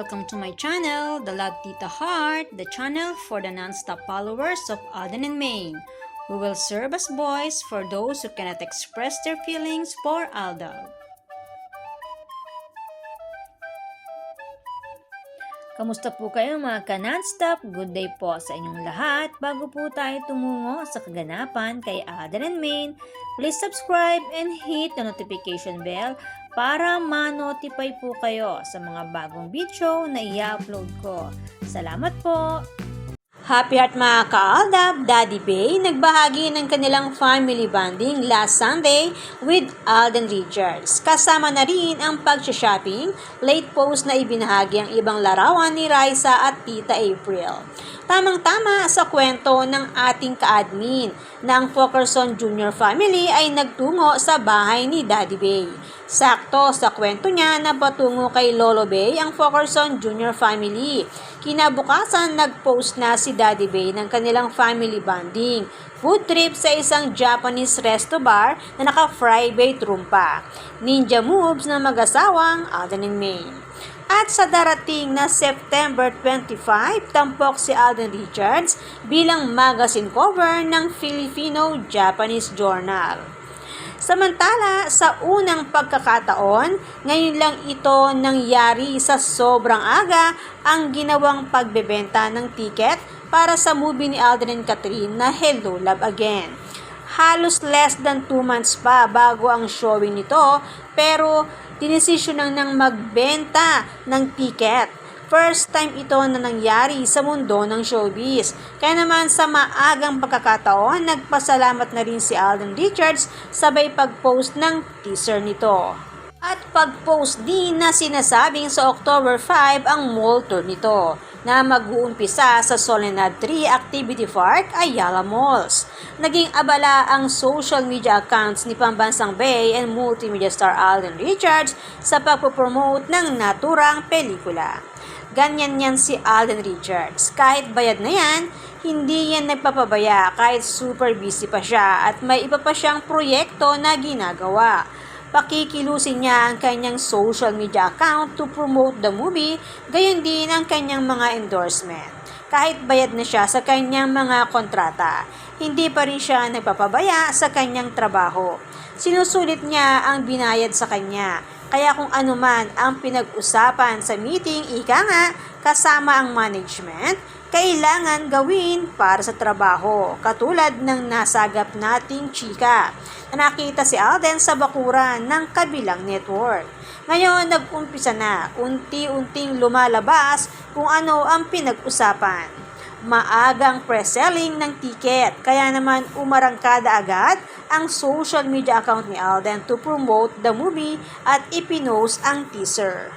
welcome to my channel, The Love Tita Heart, the channel for the non-stop followers of Alden and Maine, who will serve as voice for those who cannot express their feelings for Aldab. Kamusta po kayo mga ka-non-stop? Good day po sa inyong lahat. Bago po tayo tumungo sa kaganapan kay Alden and Maine, please subscribe and hit the notification bell para ma-notify po kayo sa mga bagong video na i-upload ko. Salamat po! Happy heart mga ka-Aldab! Daddy Bay nagbahagi ng kanilang family bonding last Sunday with Alden Richards. Kasama na rin ang pag-shopping, late post na ibinahagi ang ibang larawan ni Raisa at Tita April. Tamang-tama sa kwento ng ating ka-admin na ang Fokerson Jr. family ay nagtungo sa bahay ni Daddy Bay. Sakto sa kwento niya na patungo kay Lolo Bay ang Fokerson Jr. family. Kinabukasan, nag-post na si Daddy Bay ng kanilang family bonding food trip sa isang Japanese resto bar na naka-private room pa. Ninja moves ng mag-asawang Alden and Maine. At sa darating na September 25, tampok si Alden Richards bilang magazine cover ng Filipino-Japanese Journal. Samantala, sa unang pagkakataon, ngayon lang ito nangyari sa sobrang aga ang ginawang pagbebenta ng tiket para sa movie ni Alden and Catherine na Hello Love Again. Halos less than 2 months pa bago ang showing nito, pero dinesisyon nang magbenta ng tiket. First time ito na nangyari sa mundo ng showbiz. Kaya naman sa maagang pagkakataon, nagpasalamat na rin si Alden Richards sabay pag-post ng teaser nito. At pag-post din na sinasabing sa October 5 ang mall tour nito na mag-uumpisa sa Soledad 3 Activity Park, Ayala Malls. Naging abala ang social media accounts ni Pambansang Bay and multimedia star Alden Richards sa pagpopromote ng naturang pelikula. Ganyan yan si Alden Richards. Kahit bayad na yan, hindi yan nagpapabaya kahit super busy pa siya at may iba pa siyang proyekto na ginagawa. Pakikilusin niya ang kanyang social media account to promote the movie, gayon din ang kanyang mga endorsement. Kahit bayad na siya sa kanyang mga kontrata, hindi pa rin siya nagpapabaya sa kanyang trabaho. Sinusulit niya ang binayad sa kanya. Kaya kung ano man ang pinag-usapan sa meeting, ika nga, kasama ang management, kailangan gawin para sa trabaho, katulad ng nasagap nating chika na nakita si Alden sa bakuran ng kabilang network. Ngayon, nag-umpisa na, unti-unting lumalabas kung ano ang pinag-usapan. Maagang pre-selling ng tiket, kaya naman umarangkada agad ang social media account ni Alden to promote the movie at ipinost ang teaser.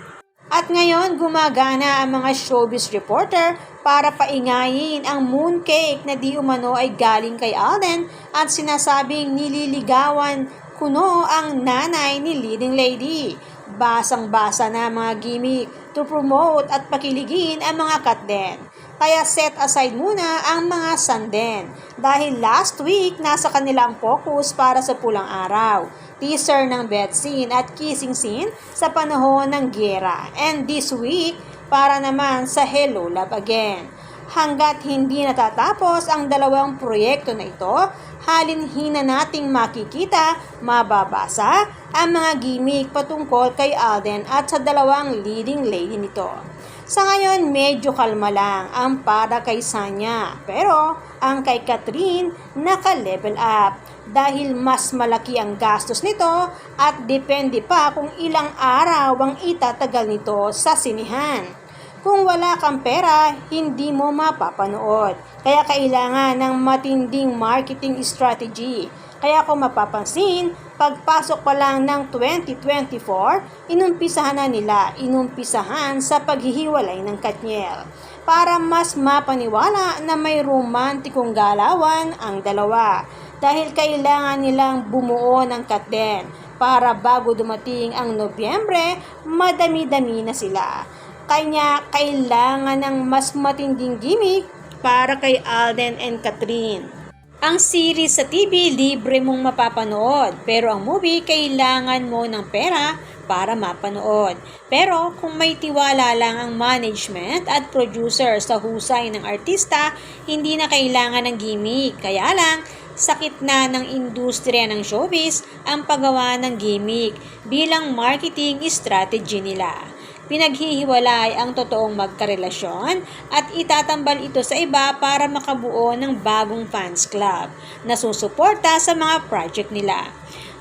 At ngayon, gumagana ang mga showbiz reporter para paingayin ang mooncake na di umano ay galing kay Alden at sinasabing nililigawan kuno ang nanay ni leading lady. Basang-basa na mga gimmick to promote at pakiligin ang mga katden. Kaya set aside muna ang mga sanden dahil last week nasa kanila ang focus para sa Pulang Araw, teaser ng bed scene at kissing scene sa panahon ng giyera, and this week para naman sa Hello Love Again. Hanggat hindi natatapos ang dalawang proyekto na ito, halinhina nating makikita, mababasa ang mga gimmick patungkol kay Alden at sa dalawang leading lady nito. Sa ngayon, medyo kalma lang ang para kay Sanya, pero ang kay Catherine naka-level up dahil mas malaki ang gastos nito at depende pa kung ilang araw ang itatagal nito sa sinihan. Kung wala kang pera, hindi mo mapapanood. Kaya kailangan ng matinding marketing strategy. Kaya kung mapapansin, pagpasok pa lang ng 2024, inumpisahan sa paghihiwalay ng Katniel. Para mas mapaniwala na may romantikong galawan ang dalawa. Dahil kailangan nilang bumuo ng katden para bago dumating ang Nobyembre, madami-dami na sila. Kanya kailangan ng mas matinding gimmick para kay Alden and Catherine. Ang series sa TV, libre mong mapapanood. Pero ang movie, kailangan mo ng pera para mapanood. Pero kung may tiwala lang ang management at producer sa husay ng artista, hindi na kailangan ng gimmick. Kaya lang, sakit na ng industriya ng showbiz ang paggawa ng gimmick bilang marketing strategy nila. Pinaghihiwalay ang totoong magkarelasyon at itatambal ito sa iba para makabuo ng bagong fans club na susuporta sa mga project nila.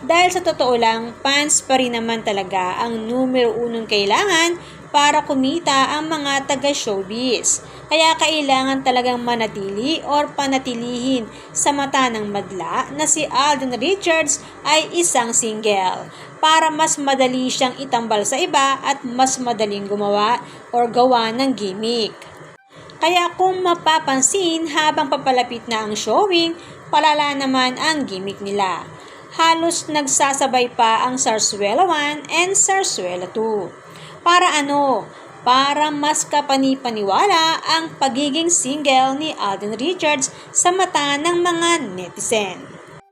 Dahil sa totoo lang, fans pa rin naman talaga ang numero unong kailangan para kumita ang mga taga-showbiz. Kaya kailangan talagang manatili or panatilihin sa mata ng madla na si Alden Richards ay isang single para mas madali siyang itambal sa iba at mas madaling gumawa or gawa ng gimmick. Kaya kung mapapansin habang papalapit na ang showing, palala naman ang gimmick nila. Halos nagsasabay pa ang Sarsuela 1 and Sarsuela 2. Para ano? Para mas kapani-paniwala ang pagiging single ni Alden Richards sa mata ng mga netizen.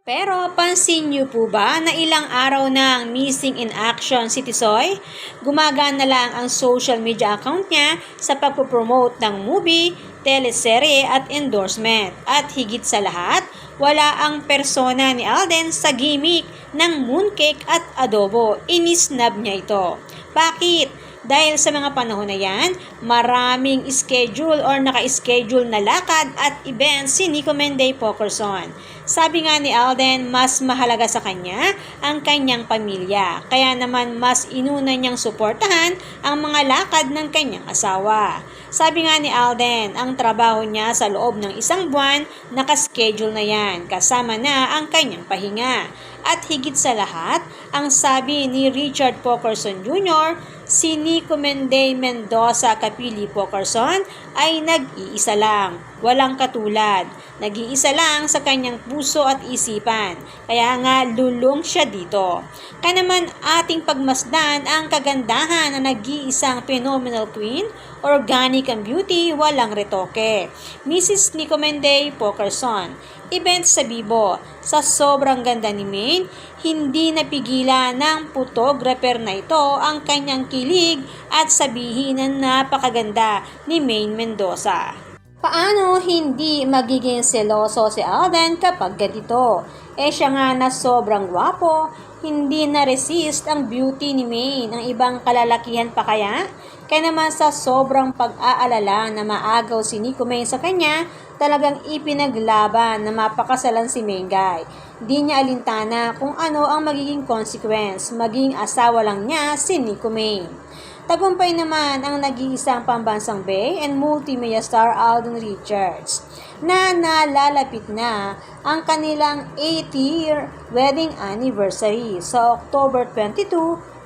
Pero pansin niyo po ba na ilang araw na ang missing in action si Tisoy? Gumagana lang ang social media account niya sa pagpopromote ng movie, teleserye at endorsement. At higit sa lahat, wala ang persona ni Alden sa gimmick ng mooncake at adobo. Inisnab niya ito. Bakit? Dahil sa mga panahon na yan, maraming schedule or naka-schedule na lakad at events si Nico Menday Pokerson. Sabi nga ni Alden, mas mahalaga sa kanya ang kanyang pamilya. Kaya naman mas inuna niyang suportahan ang mga lakad ng kanyang asawa. Sabi nga ni Alden, ang trabaho niya sa loob ng isang buwan, naka-schedule na yan, kasama na ang kanyang pahinga. At higit sa lahat, ang sabi ni Richard Pokerson Jr., si Nico Menday Mendoza Capili Pokerson ay nag-iisa lang, walang katulad. Nag-iisa lang sa kanyang puso at isipan, kaya nga lulong siya dito. Kaya naman ating pagmasdan ang kagandahan na nag-iisang phenomenal queen, organic ang beauty, walang retoke. Mrs. Nico Menday Pokerson. Event sa Bibo. Sa sobrang ganda ni Maine, hindi napigilan ng photographer na ito ang kanyang kilig at sabihin na napakaganda ni Maine Mendoza. Paano hindi magiging seloso si Alden kapag ganito? Siya nga na sobrang gwapo, hindi na-resist ang beauty ni Maine. Ang ibang kalalakihan pa kaya? Kaya naman sa sobrang pag-aalala na maagaw si Nico Maine sa kanya, talagang ipinaglaban na mapakasalan si Mengay. Di niya alintana kung ano ang magiging consequence, maging asawa lang niya si Nico Maine. Tagumpay naman ang nag-iisang pambansang Bay and multimedia star Alden Richards na nalalapit na ang kanilang 8th-year wedding anniversary sa October 22,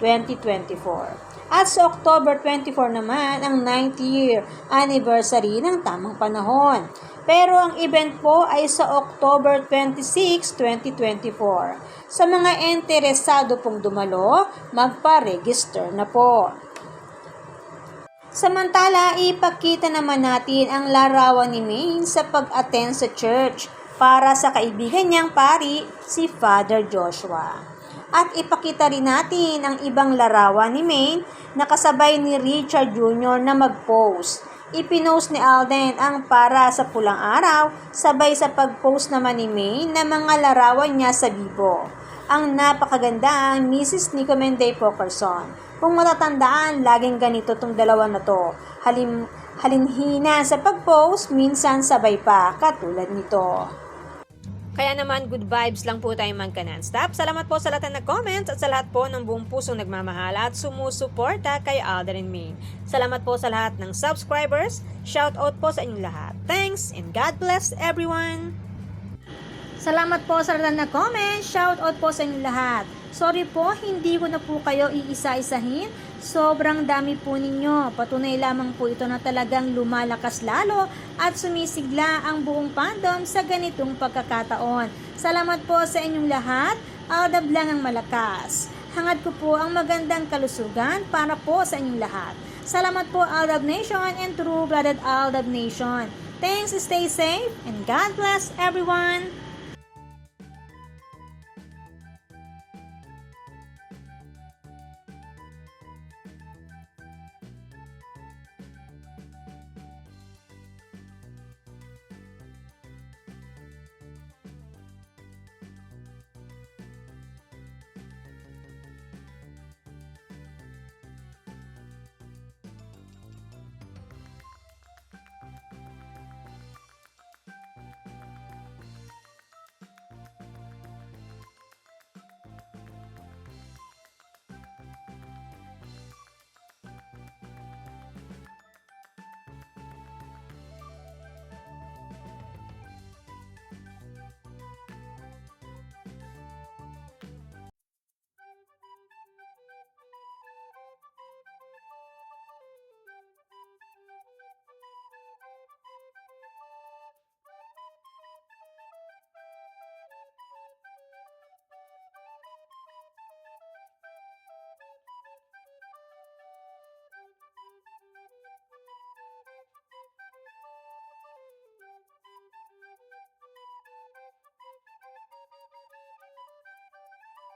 2024. At sa October 24 naman ang 9th-year anniversary ng tamang panahon. Pero ang event po ay sa October 26, 2024. Sa mga interesado pong dumalo, magpa-register na po. Samantala, ipakita naman natin ang larawan ni Maine sa pag-attend sa church para sa kaibigan niyang pari, si Father Joshua. At ipakita rin natin ang ibang larawan ni Maine na kasabay ni Richard Jr. na mag-post. Ipinost ni Alden ang para sa pulang araw, sabay sa pag-post naman ni Maine na mga larawan niya sa Bibo. Ang napakaganda ang Mrs. Nico Menday Pokerson. Kung matatandaan, laging ganito tong dalawa na to. Halinhina sa pag-post, minsan sabay pa, katulad nito. Kaya naman, good vibes lang po tayo man non-stop. Salamat po sa lahat ng nag-comments at sa lahat po ng buong pusong nagmamahal at sumusuporta kay Alden and Maine. Salamat po sa lahat ng subscribers. Shout out po sa inyong lahat. Thanks and God bless everyone! Salamat po sa lahat ng nag-comment. Shout out po sa inyong lahat. Sorry po, hindi ko na po kayo iisa-isahin. Sobrang dami po ninyo. Patunay lamang po ito na talagang lumalakas lalo at sumisigla ang buong fandom sa ganitong pagkakataon. Salamat po sa inyong lahat. Aldab lang ang malakas. Hangad ko po ang magandang kalusugan para po sa inyong lahat. Salamat po Aldab Nation and true-blooded Aldab Nation. Thanks, stay safe, and God bless everyone!